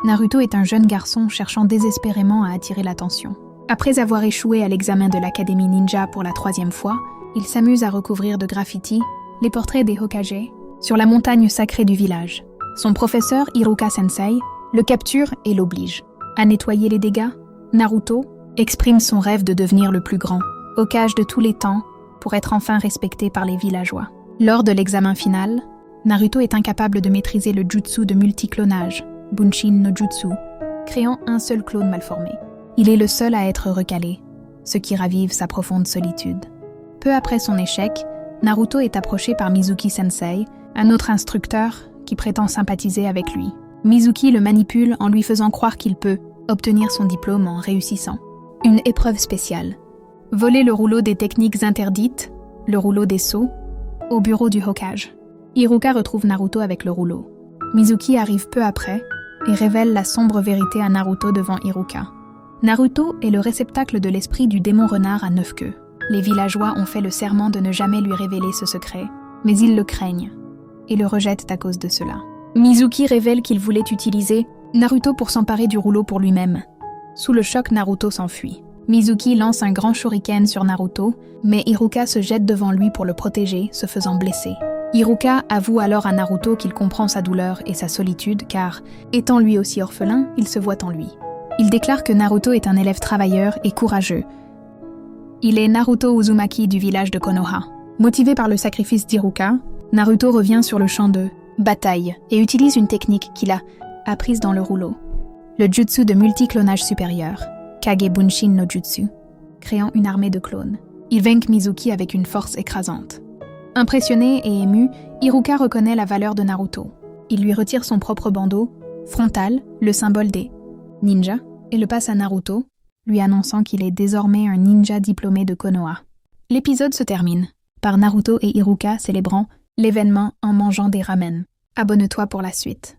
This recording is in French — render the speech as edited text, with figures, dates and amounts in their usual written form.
Naruto est un jeune garçon cherchant désespérément à attirer l'attention. Après avoir échoué à l'examen de l'Académie Ninja pour la 3e fois, il s'amuse à recouvrir de graffiti les portraits des Hokage sur la montagne sacrée du village. Son professeur, Iruka Sensei, le capture et l'oblige à nettoyer les dégâts. Naruto exprime son rêve de devenir le plus grand Hokage de tous les temps pour être enfin respecté par les villageois. Lors de l'examen final, Naruto est incapable de maîtriser le jutsu de multiclonage, Bunshin no Jutsu, créant un seul clone mal formé. Il est le seul à être recalé, ce qui ravive sa profonde solitude. Peu après son échec, Naruto est approché par Mizuki Sensei, un autre instructeur qui prétend sympathiser avec lui. Mizuki le manipule en lui faisant croire qu'il peut obtenir son diplôme en réussissant. Une épreuve spéciale. Voler le rouleau des techniques interdites, le rouleau des sauts, au bureau du Hokage. Iruka retrouve Naruto avec le rouleau. Mizuki arrive peu après et révèle la sombre vérité à Naruto devant Iruka. Naruto est le réceptacle de l'esprit du démon renard à 9 queues. Les villageois ont fait le serment de ne jamais lui révéler ce secret, mais ils le craignent et le rejettent à cause de cela. Mizuki révèle qu'il voulait utiliser Naruto pour s'emparer du rouleau pour lui-même. Sous le choc, Naruto s'enfuit. Mizuki lance un grand shuriken sur Naruto, mais Iruka se jette devant lui pour le protéger, se faisant blesser. Iruka avoue alors à Naruto qu'il comprend sa douleur et sa solitude car, étant lui aussi orphelin, il se voit en lui. Il déclare que Naruto est un élève travailleur et courageux. Il est Naruto Uzumaki du village de Konoha. Motivé par le sacrifice d'Iruka, Naruto revient sur le champ de bataille et utilise une technique qu'il a apprise dans le rouleau. Le jutsu de multiclonage supérieur, Kage Bunshin no Jutsu, créant une armée de clones. Il vainc Mizuki avec une force écrasante. Impressionné et ému, Iruka reconnaît la valeur de Naruto. Il lui retire son propre bandeau, frontal, le symbole des ninjas, et le passe à Naruto, lui annonçant qu'il est désormais un ninja diplômé de Konoha. L'épisode se termine par Naruto et Iruka célébrant l'événement en mangeant des ramen. Abonne-toi pour la suite.